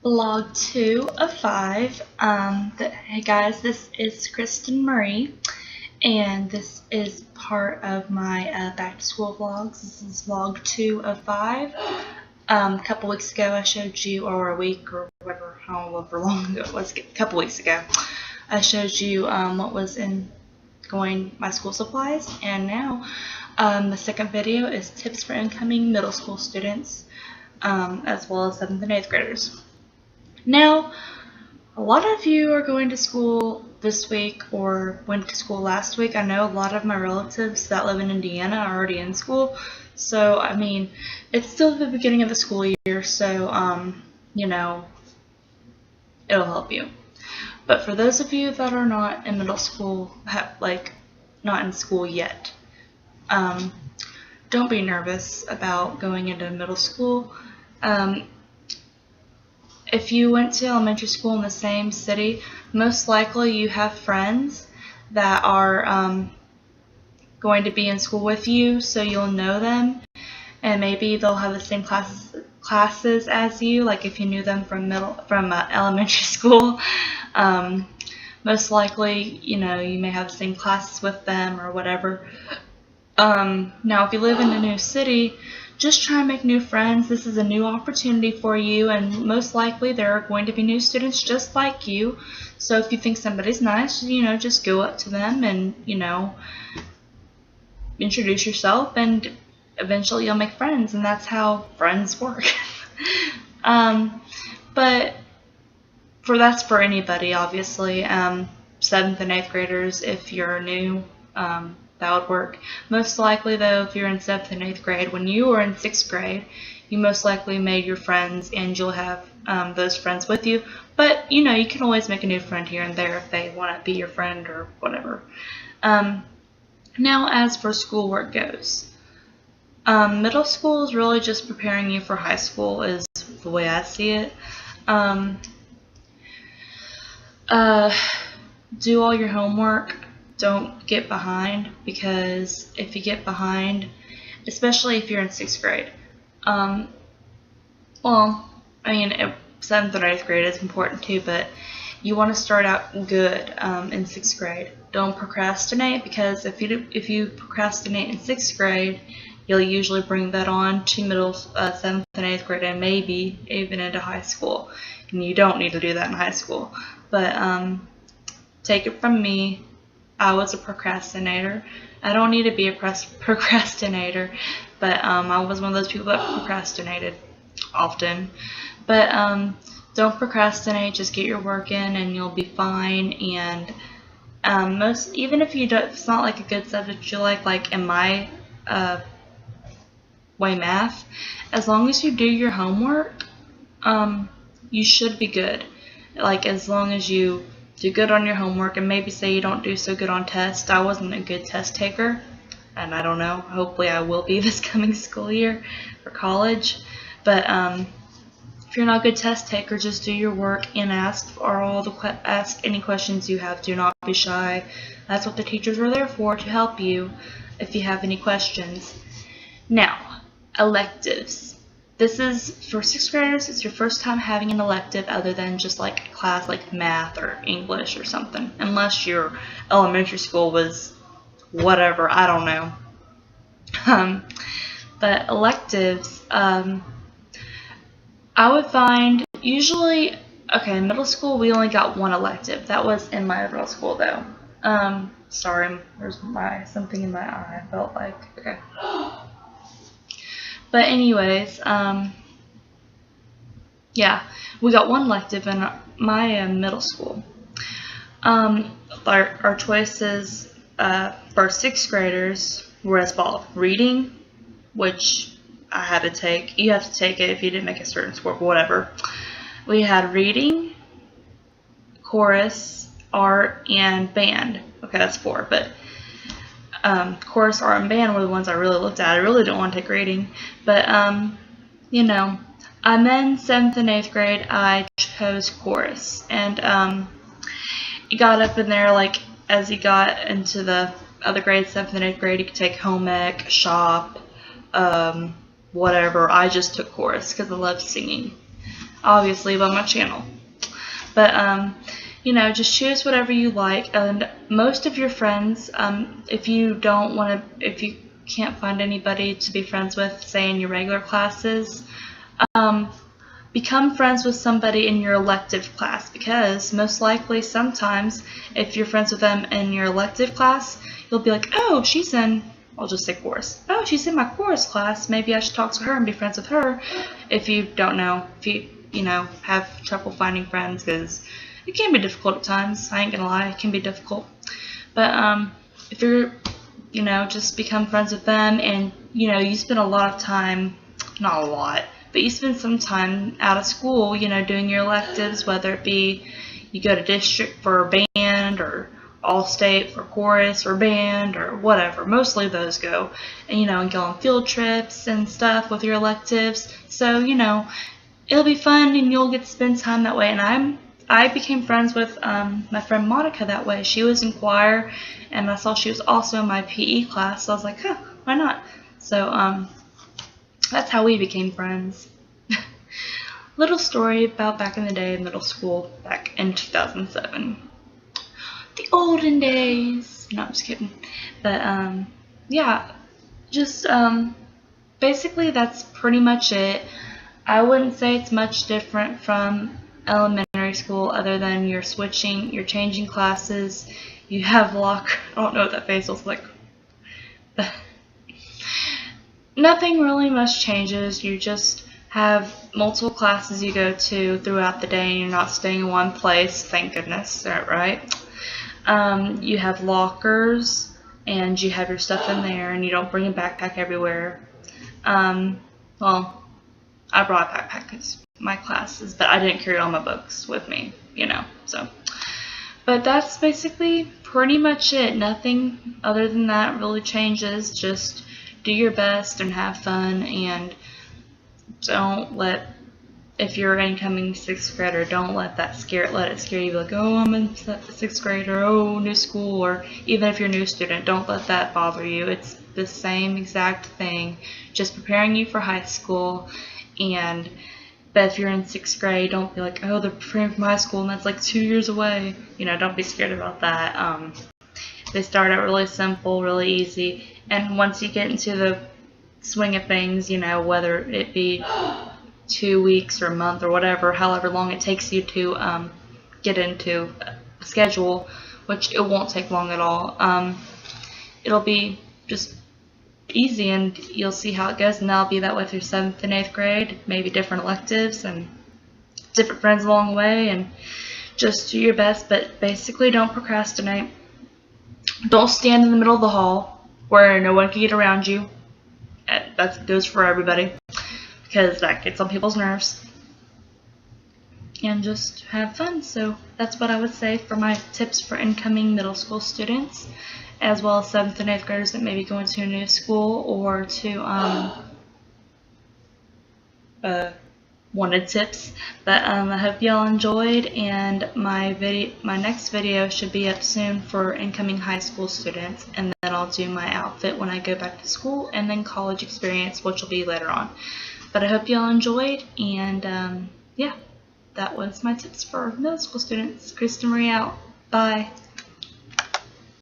Vlog 2 of 5. Hey guys, this is Kristen Marie, and this is part of my back to school vlogs. This is vlog 2 of 5. A couple weeks ago I showed you, or a week or whatever, however long ago it was, a couple weeks ago, I showed you what was in my school supplies, and now the second video is tips for incoming middle school students, as well as 7th and 8th graders. Now, a lot of you are going to school this week or went to school last week. I know a lot of my relatives that live in Indiana are already in school, so I mean, it's still the beginning of the school year, so you know, it'll help you. But for those of you that are not in middle school, not in school yet, don't be nervous about going into middle school. If you went to elementary school in the same city, most likely you have friends that are going to be in school with you, so you'll know them, and maybe they'll have the same classes as you, like if you knew them from elementary school. Most likely, you know, you may have the same classes with them or whatever. Now, if you live in a new city, just try and make new friends. This is a new opportunity for you, and most likely there are going to be new students just like you. So if you think somebody's nice, you know, just go up to them and, you know, introduce yourself, and eventually you'll make friends, and that's how friends work. But that's for anybody, obviously. 7th and 8th graders, if you're new, that would work. Most likely, though, if you're in 7th and 8th grade, when you were in 6th grade, you most likely made your friends, and you'll have those friends with you. But, you know, you can always make a new friend here and there if they want to be your friend or whatever. Now, as for schoolwork goes, middle school is really just preparing you for high school, is the way I see it. Do all your homework. Don't get behind, because if you get behind, especially if you're in 6th grade, well, I mean, 7th and 8th grade is important too, but you want to start out good in 6th grade. Don't procrastinate, because if you procrastinate in 6th grade, you'll usually bring that on to 7th and 8th grade, and maybe even into high school. And you don't need to do that in high school. But take it from me, I was a procrastinator. I don't need to be a procrastinator, but I was one of those people that procrastinated often. But don't procrastinate. Just get your work in, and you'll be fine. And even if it's not like a good subject you like in my way, math, as long as you do your homework, you should be good. Like, as long as you do good on your homework, and maybe say you don't do so good on tests. I wasn't a good test taker, and I don't know, hopefully I will be this coming school year for college. But if you're not a good test taker, just do your work and ask any questions you have. Do not be shy. That's what the teachers are there for, to help you if you have any questions. Now, electives. This is for 6th graders. It's your first time having an elective other than just like a class like math or English or something, unless your elementary school was whatever, I don't know. But electives, I would find usually, okay, in middle school we only got one elective. That was in my middle school though. Sorry, there's something in my eye, I felt like, okay. But anyways, yeah, we got one elective in my middle school. Our choices for 6th graders were as follows: reading, which I had to take. You have to take it if you didn't make a certain score, whatever. We had reading, chorus, art, and band. Okay, that's 4, but chorus, art, and band were the ones I really looked at. I really didn't want to take reading, but you know, and then 7th and 8th grade I chose chorus, and you got up in there, like, as you got into the other grades, 7th and 8th grade, you could take home ec, shop, whatever. I just took chorus because I love singing. obviously by my channel. But you know, just choose whatever you like. And most of your friends, if you can't find anybody to be friends with, say in your regular classes, become friends with somebody in your elective class, because most likely sometimes if you're friends with them in your elective class, you'll be like, oh, she's in, I'll just say chorus. Oh, she's in my chorus class. Maybe I should talk to her and be friends with her. If you don't know, if you know, have trouble finding friends, because it can be difficult at times. I ain't gonna lie, it can be difficult. But if you're, you know, just become friends with them, and you know, you spend a lot of time, not a lot, but you spend some time out of school, you know, doing your electives, whether it be you go to district for band or all-state for chorus or band or whatever. Mostly those go. And, you know, and go on field trips and stuff with your electives. So, you know, it'll be fun and you'll get to spend time that way. And I became friends with my friend Monica that way. She was in choir, and I saw she was also in my PE class, so I was like, huh, why not? So, that's how we became friends. Little story about back in the day in middle school, back in 2007. The olden days. No, I'm just kidding. But, yeah, just, basically that's pretty much it. I wouldn't say it's much different from elementary school, other than you're changing classes, you have I don't know what that face looks like. But nothing really much changes. You just have multiple classes you go to throughout the day, and you're not staying in one place, thank goodness, right? You have lockers, and you have your stuff in there, and you don't bring a backpack everywhere. Well, I brought a backpack because my classes, but I didn't carry all my books with me, you know, so. But that's basically pretty much it. Nothing other than that really changes. Just do your best and have fun, and don't let, if you're an incoming 6th grader, don't let it scare you. Be like, oh, I'm in 6th grade, or oh, new school, or even if you're a new student, don't let that bother you. It's the same exact thing, just preparing you for high school. But if you're in 6th grade, don't be like, oh, they're preparing for high school and that's like 2 years away. You know, don't be scared about that. They start out really simple, really easy, and once you get into the swing of things, you know, whether it be 2 weeks or a month or whatever, however long it takes you to get into a schedule, which it won't take long at all, it'll be just easy, and you'll see how it goes, and that'll be that way through 7th and 8th grade, maybe different electives and different friends along the way, and just do your best. But basically, don't procrastinate. Don't stand in the middle of the hall where no one can get around you. That goes for everybody, because that gets on people's nerves. And just have fun. So that's what I would say for my tips for incoming middle school students, as well as 7th and 8th graders that may be going to a new school, or to wanted tips. But I hope y'all enjoyed, and my next video should be up soon for incoming high school students, and then I'll do my outfit when I go back to school, and then college experience, which will be later on. But I hope y'all enjoyed, and yeah, that was my tips for middle school students. Krista Marie out. Bye.